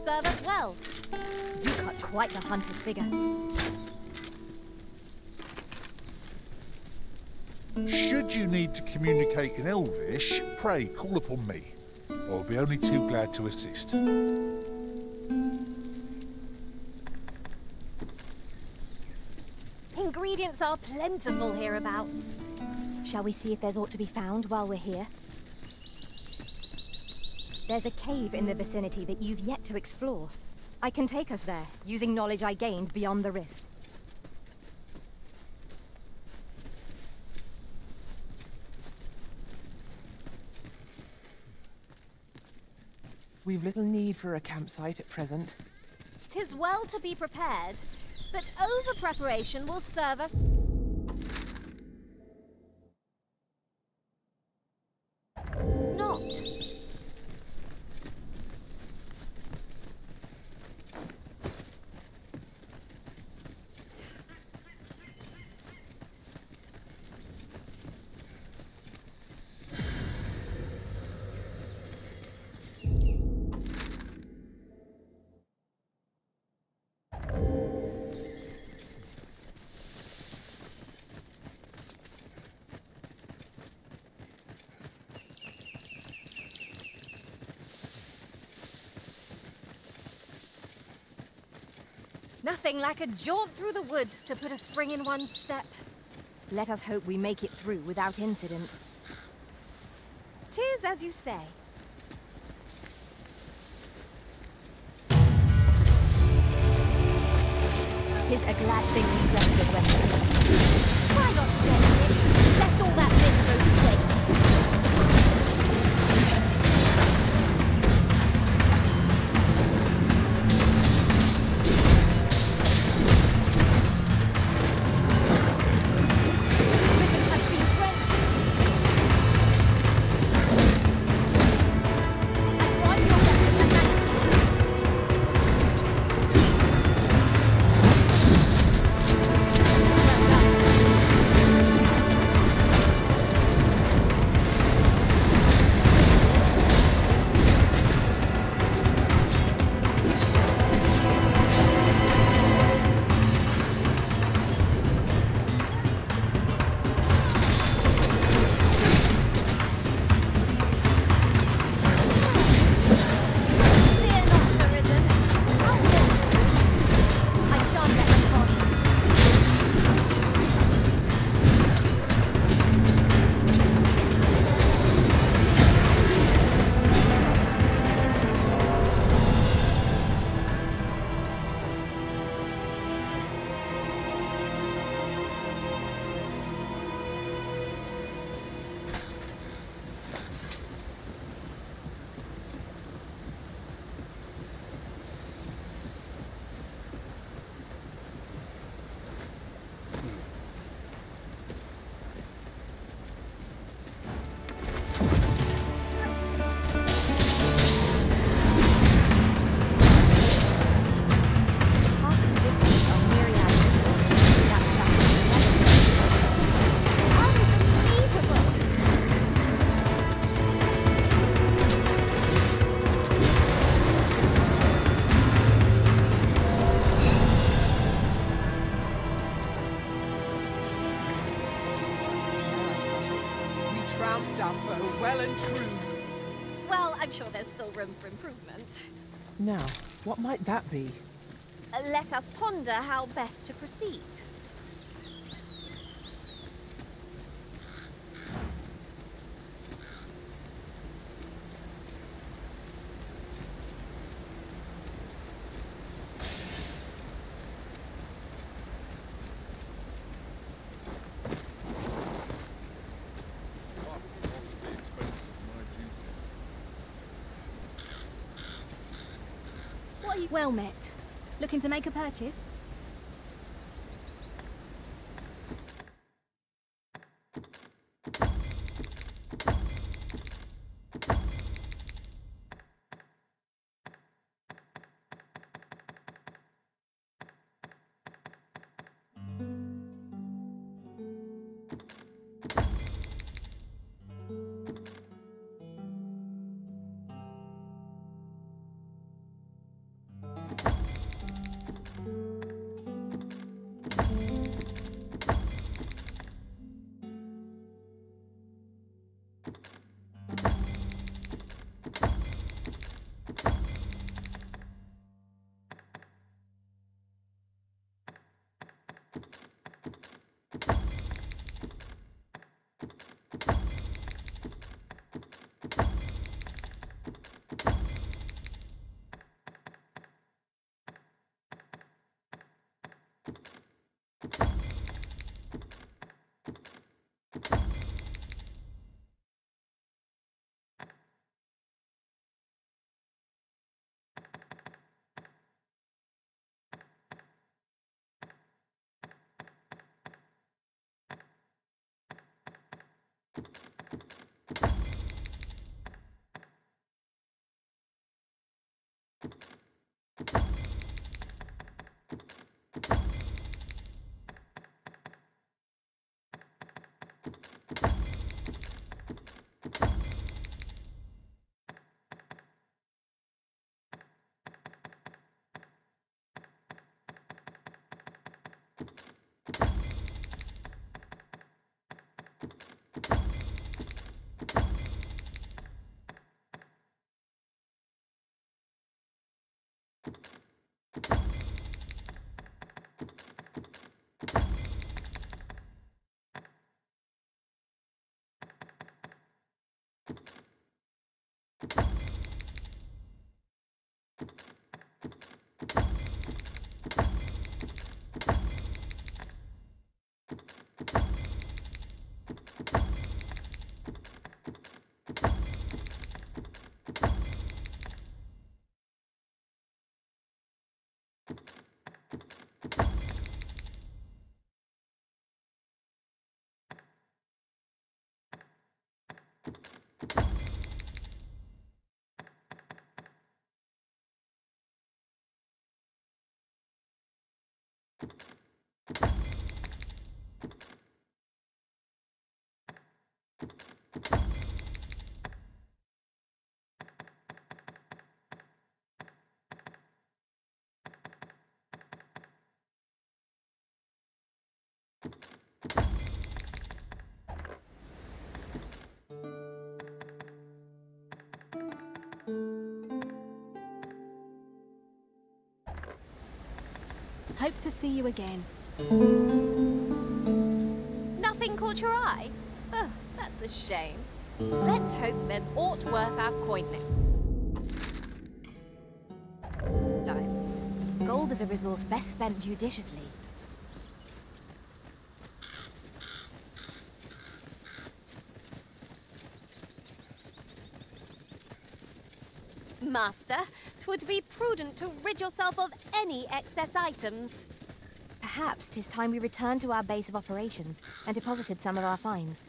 serve us well. You cut quite the hunter's figure. Should you need to communicate in Elvish, pray call upon me. I'll be only too glad to assist. Ingredients are plentiful hereabouts. Shall we see if there's aught to be found while we're here? There's a cave in the vicinity that you've yet to explore. I can take us there, using knowledge I gained beyond the rift. We've little need for a campsite at present. 'Tis well to be prepared, but over-preparation will serve us not. Nothing like a jaunt through the woods to put a spring in one's step. Let us hope we make it through without incident. 'Tis as you say. Tis a glad thing we rested when we did. Try not to get it, lest all that myth go to waste. Well and true. Well, I'm sure there's still room for improvement. Now, what might that be? Let us ponder how best to proceed. Well met. Looking to make a purchase? Hope to see you again. Nothing caught your eye? Ugh, that's a shame. Let's hope there's aught worth our coining. Time. Gold is a resource best spent judiciously. Master, 'twould be prudent to rid yourself of any excess items. Perhaps 'tis time we returned to our base of operations and deposited some of our finds.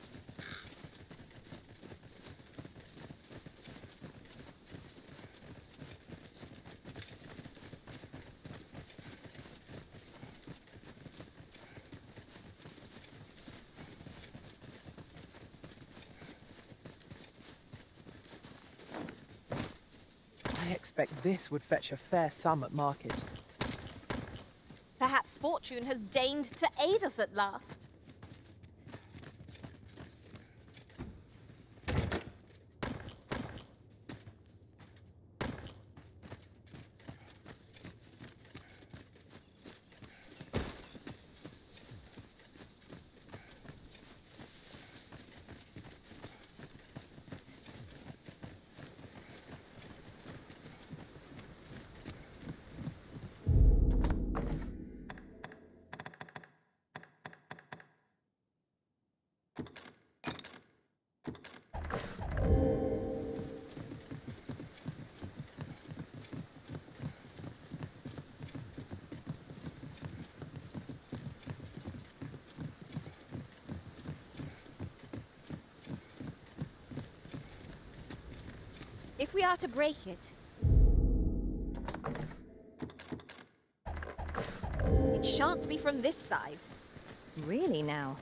I expect this would fetch a fair sum at market. Perhaps fortune has deigned to aid us at last. If we are to break it, it shan't be from this side. Really now?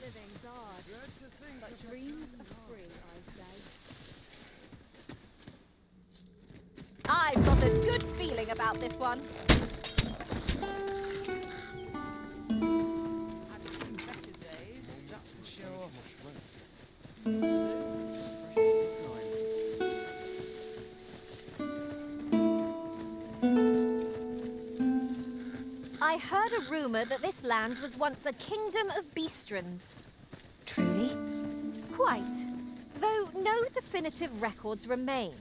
Living's hard, but dreams are free, I say. I've got a good feeling about this one. I've seen better days, that's for sure. I heard a rumor that this land was once a kingdom of beastrons. Truly? Quite, though no definitive records remain.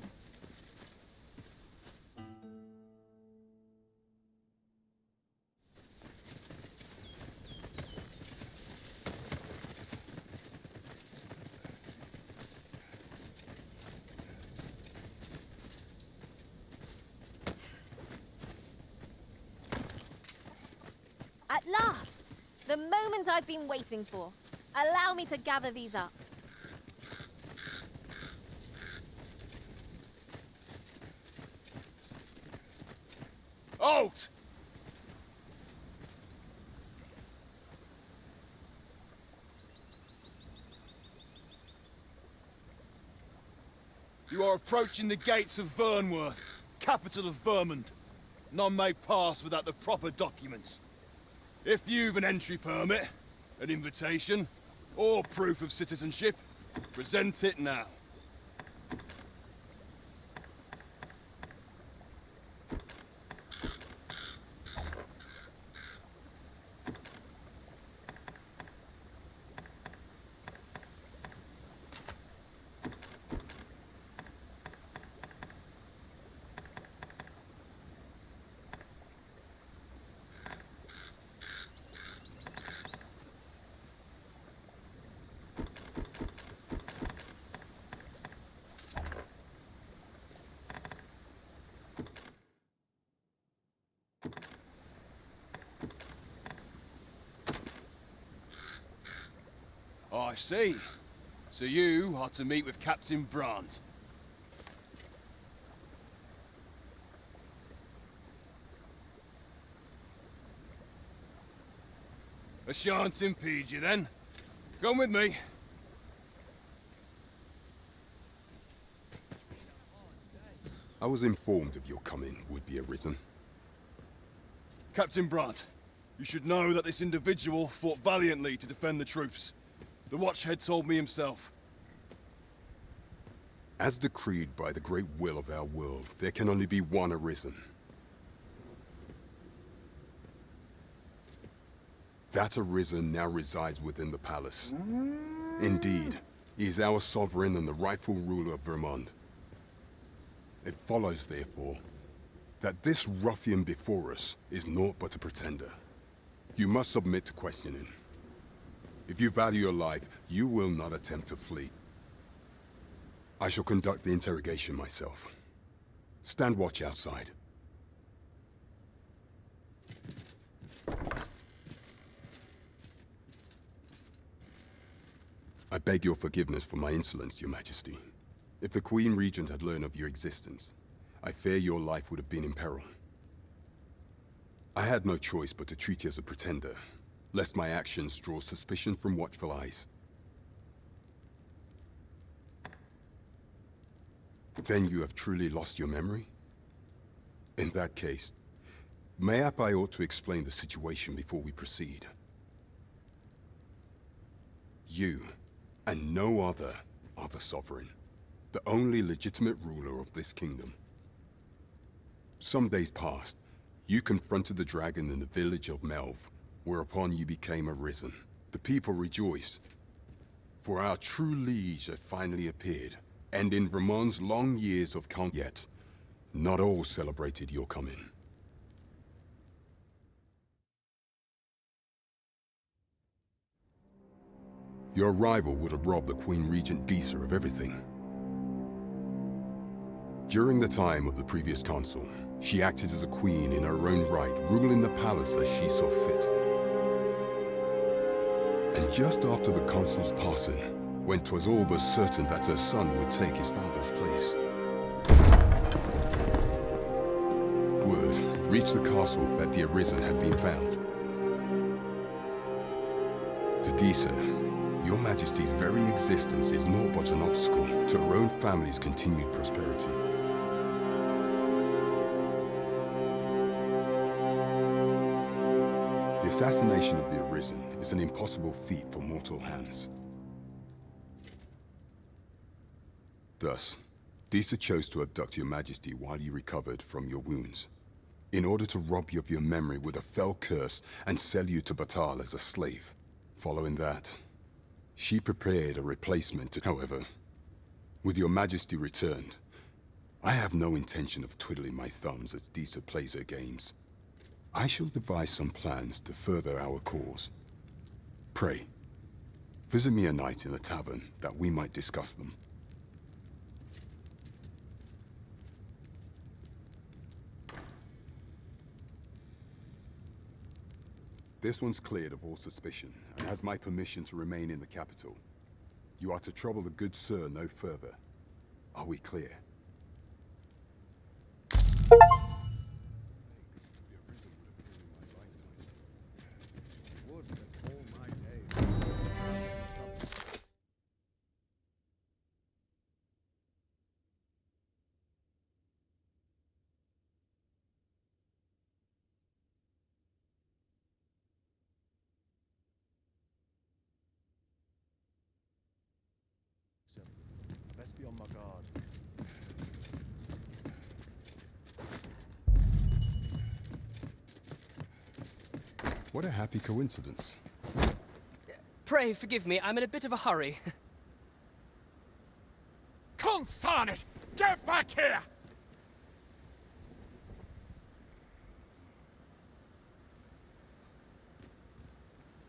The moment I've been waiting for. Allow me to gather these up. Halt! You are approaching the gates of Vernworth, capital of Vermund. None may pass without the proper documents. If you've an entry permit, an invitation, or proof of citizenship, present it now. I see. So you are to meet with Captain Brandt. I shan't impede you then. Come with me. I was informed of your coming, would-be Arisen. Captain Brandt, you should know that this individual fought valiantly to defend the troops. The Watchhead told me himself. As decreed by the great will of our world, there can only be one Arisen. That Arisen now resides within the palace. Indeed, he is our sovereign and the rightful ruler of Vermund. It follows, therefore, that this ruffian before us is naught but a pretender. You must submit to questioning. If you value your life, you will not attempt to flee. I shall conduct the interrogation myself. Stand watch outside. I beg your forgiveness for my insolence, Your Majesty. If the Queen Regent had learned of your existence, I fear your life would have been in peril. I had no choice but to treat you as a pretender, lest my actions draw suspicion from watchful eyes. Then you have truly lost your memory? In that case, mayhap I ought to explain the situation before we proceed. You, and no other, are the sovereign, the only legitimate ruler of this kingdom. Some days past, you confronted the dragon in the village of Melv, whereupon you became Arisen. The people rejoiced, for our true liege had finally appeared, and in Vermund's long years of yet, not all celebrated your coming. Your arrival would have robbed the Queen Regent Disa of everything. During the time of the previous consul, she acted as a queen in her own right, ruling the palace as she saw fit. And just after the consul's passing, when 'twas all but certain that her son would take his father's place, word reached the castle that the Arisen had been found. To Disa, your Majesty's very existence is naught but an obstacle to her own family's continued prosperity. The assassination of the Arisen is an impossible feat for mortal hands. Thus, Disa chose to abduct your Majesty while you recovered from your wounds, in order to rob you of your memory with a fell curse and sell you to Batal as a slave. Following that, she prepared a replacement. However, with your Majesty returned, I have no intention of twiddling my thumbs as Disa plays her games. I shall devise some plans to further our cause. Pray, visit me a night in a tavern that we might discuss them. This one's cleared of all suspicion, and has my permission to remain in the capital. You are to trouble the good sir no further. Are we clear? Best be on my guard. What a happy coincidence. Pray forgive me, I'm in a bit of a hurry. Consign it! Get back here!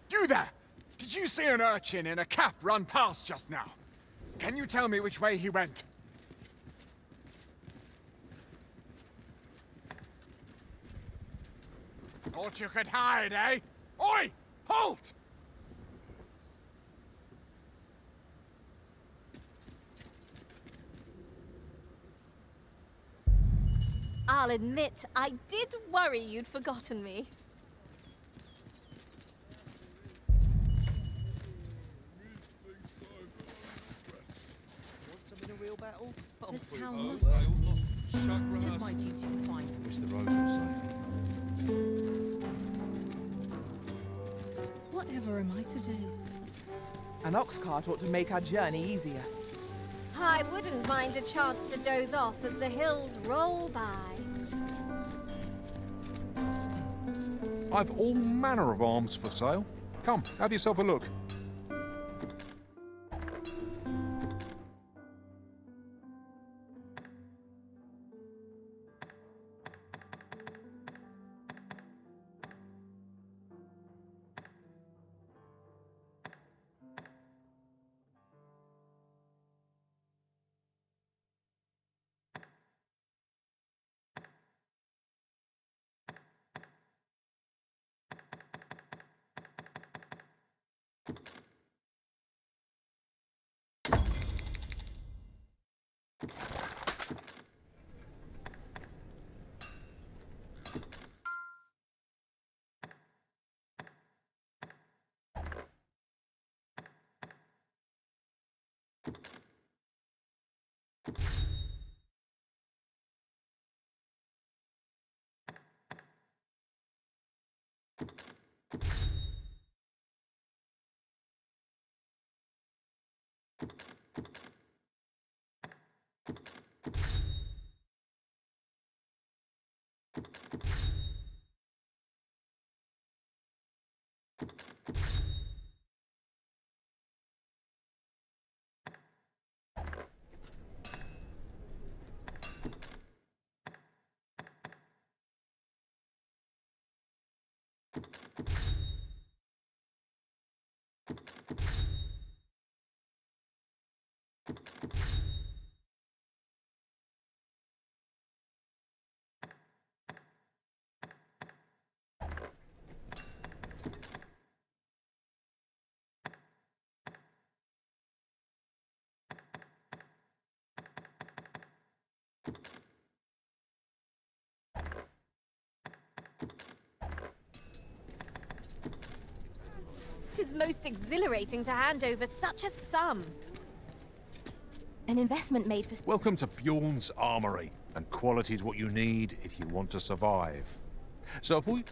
You there! Did you see an urchin in a cap run past just now? Can you tell me which way he went? Thought you could hide, eh? Oi! Halt! I'll admit, I did worry you'd forgotten me. Battle? This town must have needs. It is my duty to find them. Wish the roads were safe. Whatever am I to do? An ox cart ought to make our journey easier. I wouldn't mind a chance to doze off as the hills roll by. I've all manner of arms for sale. Come, have yourself a look. It is most exhilarating to hand over such a sum. An investment made for... Welcome to Bjorn's Armory, and quality's what you need if you want to survive. So if we...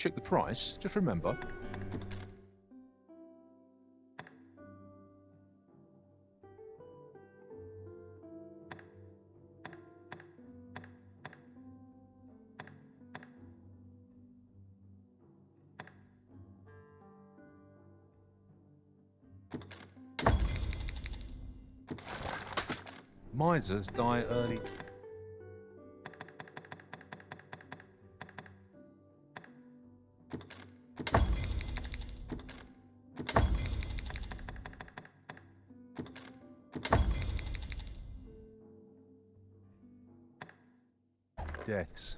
check the price, just remember. Misers die early. Deaths.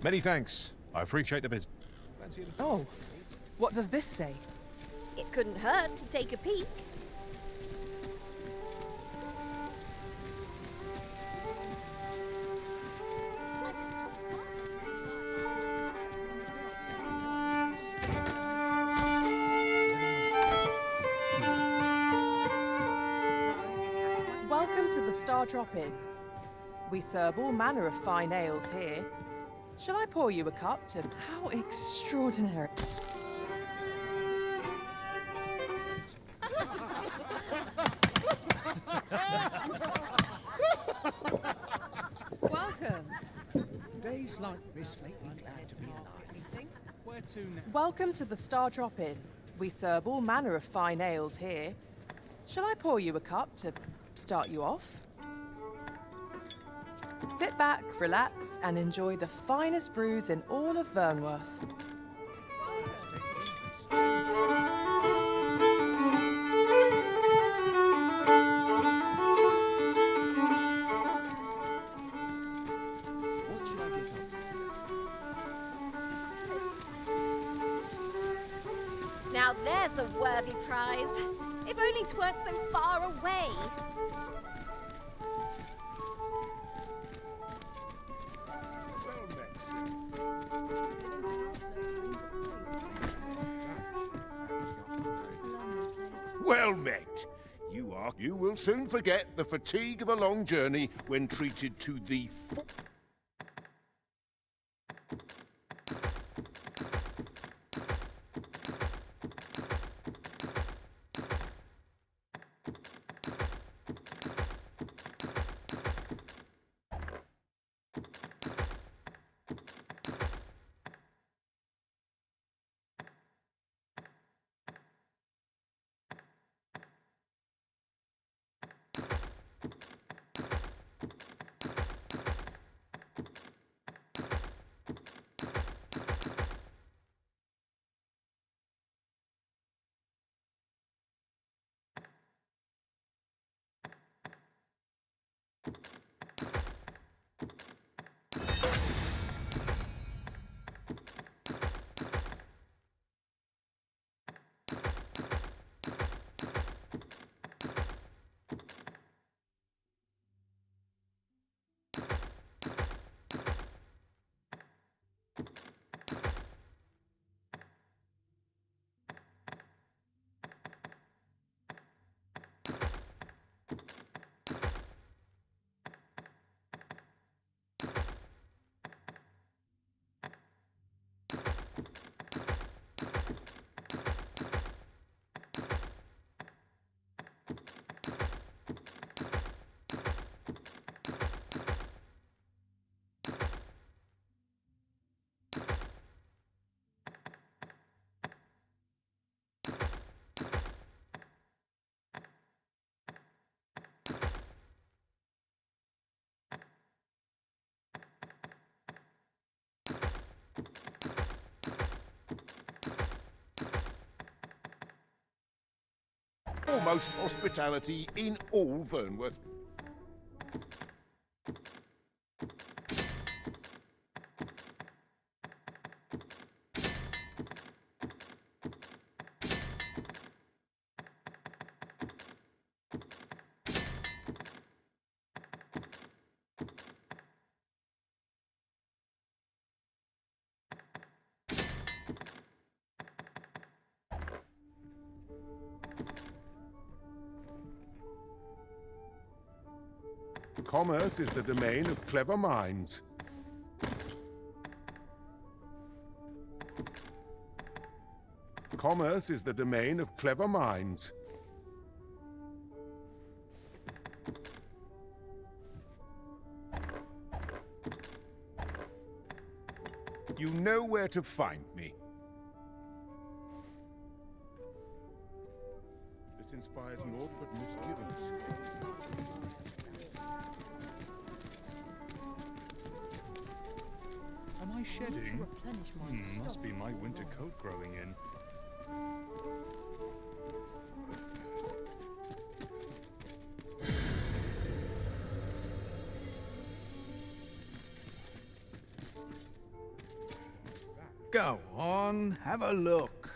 Many thanks. I appreciate the business. Oh, what does this say? It couldn't hurt to take a peek. Welcome to the Star Drop-In. We serve all manner of fine ales here. Shall I pour you a cup to... How extraordinary. Welcome. Days like this make me glad to be alive. Where to now? Welcome to the Star Drop-In. We serve all manner of fine ales here. Shall I pour you a cup to start you off? Sit back, relax, and enjoy the finest brews in all of Vernworth. What should I get up to today? Now there's a worthy prize. If only 'tweren't so far away. Well met. You will soon forget the fatigue of a long journey when treated to the foremost hospitality in all Vernworth. Commerce is the domain of clever minds. Commerce is the domain of clever minds. You know where to find me. This inspires naught but misgivings. Am I shedding? Must be my winter coat growing in. Go on, have a look.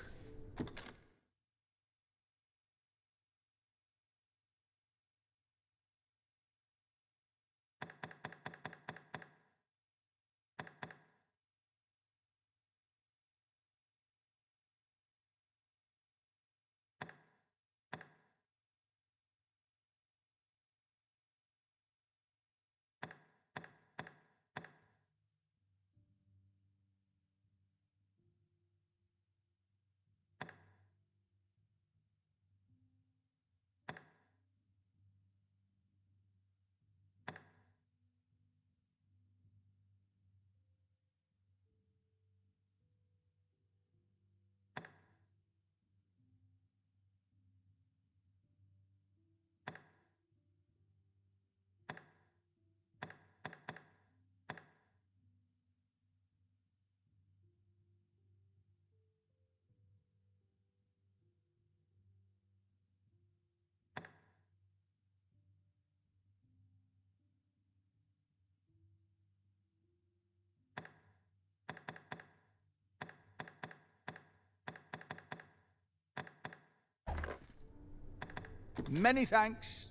Many thanks.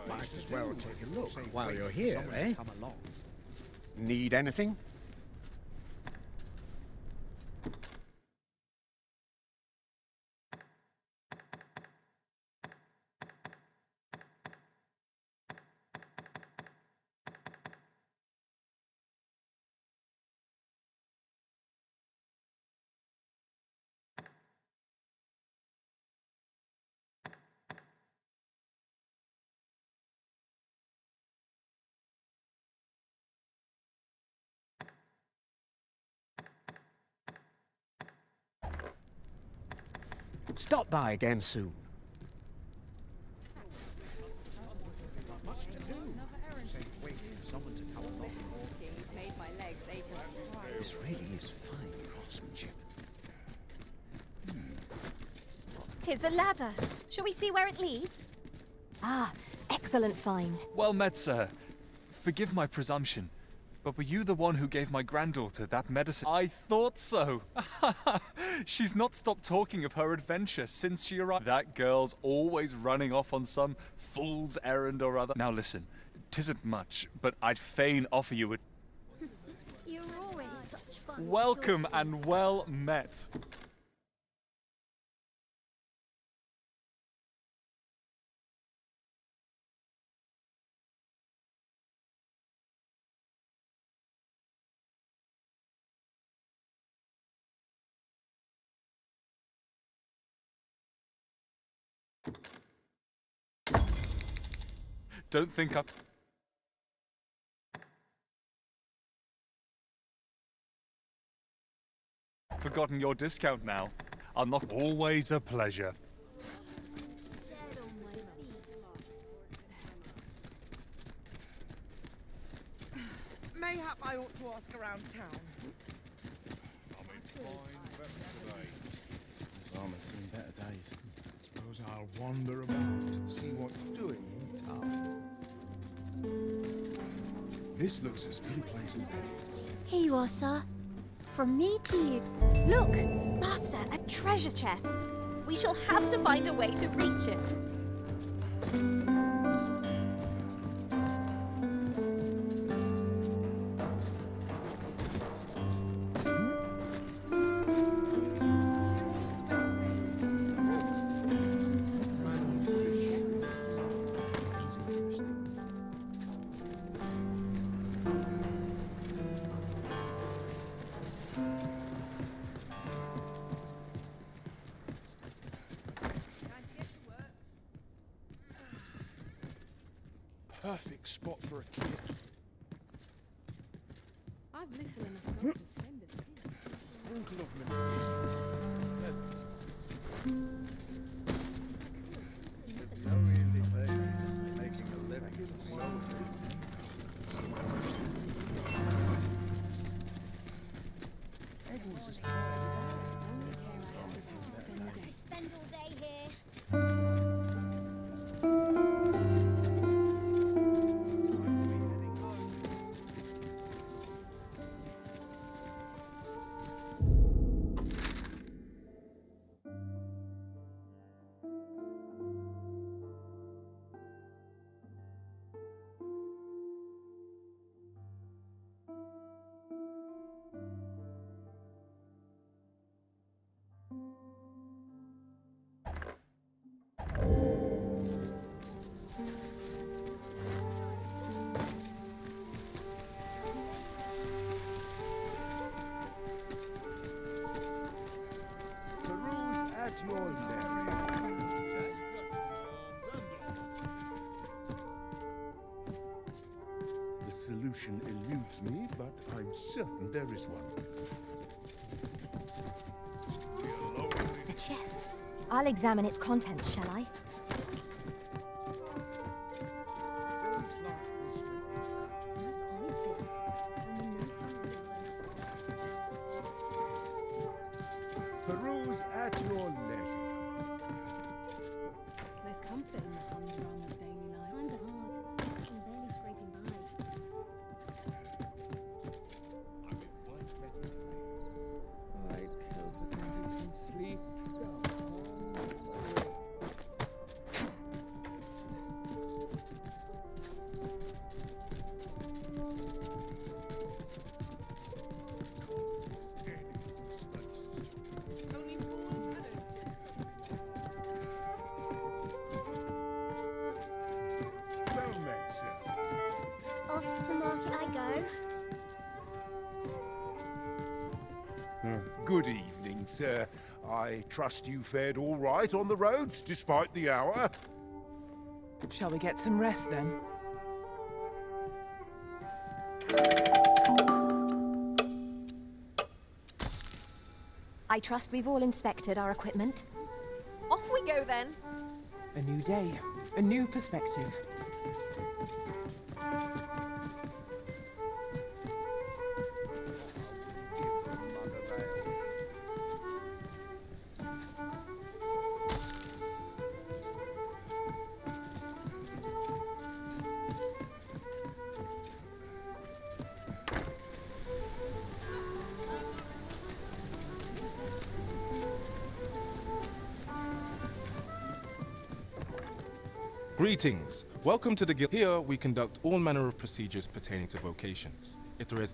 Might as well take a look while you're here, eh? Come along. Need anything? Stop by again soon. This really is fine craftsmanship. Tis a ladder. Shall we see where it leads? Ah, excellent find. Well met, sir. Forgive my presumption, but were you the one who gave my granddaughter that medicine? I thought so. She's not stopped talking of her adventure since she arrived. That girl's always running off on some fool's errand or other. Now listen, 'tisn't much, but I'd fain offer you a... You're always such fun. Welcome and well met. Don't think I've... forgotten your discount now. I'll not... Always a pleasure. Mayhap I ought to ask around town. I'm in fine weather today. This armor's seen better days. Suppose I'll wander about, see what's doing in town. This looks as good a place as any. Here you are, sir. From me to you. Look, Master, a treasure chest. We shall have to find a way to reach it. Perfect spot for a kid. I've little enough money to spend as it is. Sprinkle of mystery. There's no easy thing. Making a living is a soul. Everyone's as tired as Spend all day here. at your leisure. The solution eludes me, but I'm certain there is one. A chest. I'll examine its contents, shall I? Peruse at your leisure. There's comfort in the humdrum of daily life. Kinda hard. I'm barely scraping by. Good evening, sir. I trust you fared all right on the roads, despite the hour. Shall we get some rest then? I trust we've all inspected our equipment. Off we go then. A new day, a new perspective. Greetings. Welcome to the guild. Here we conduct all manner of procedures pertaining to vocations. If there is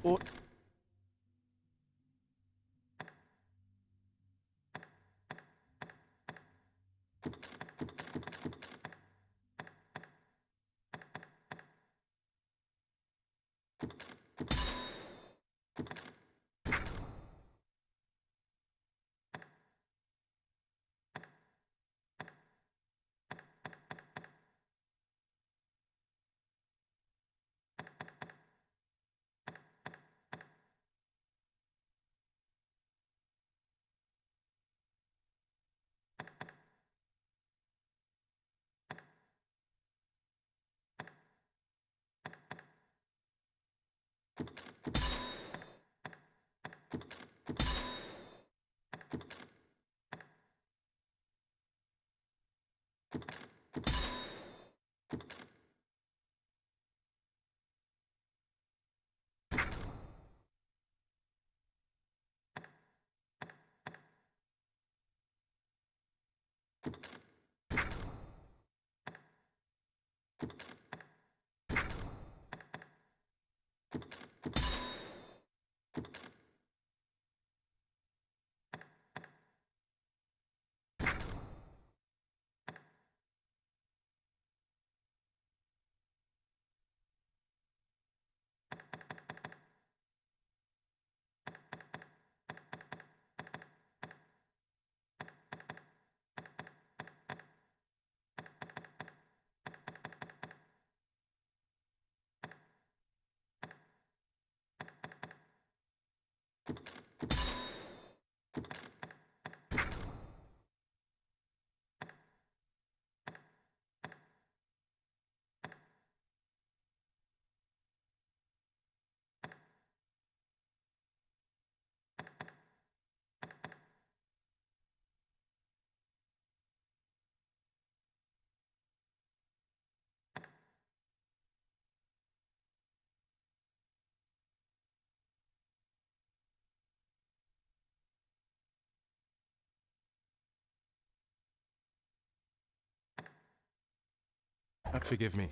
forgive me,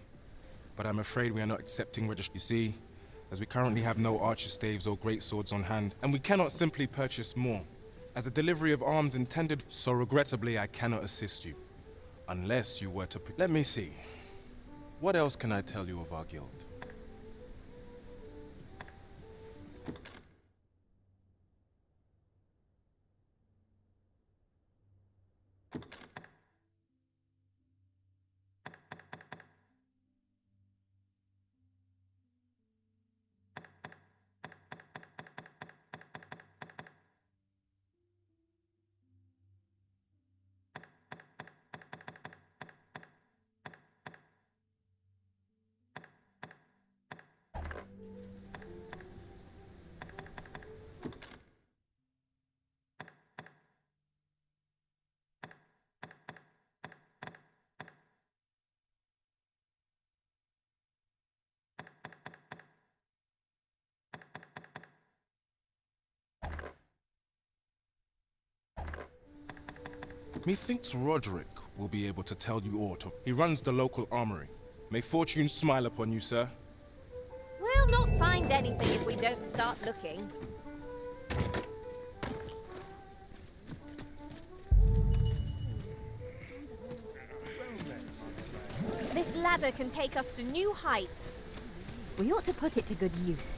but I'm afraid we are not accepting registration. You see, as we currently have no archer staves or great swords on hand, and we cannot simply purchase more, as the delivery of arms intended, so regrettably I cannot assist you, unless you were to... Let me see. What else can I tell you of our guild? Methinks Roderick will be able to tell you aught of. He runs the local armory. May fortune smile upon you, sir. We'll not find anything if we don't start looking. This ladder can take us to new heights. We ought to put it to good use.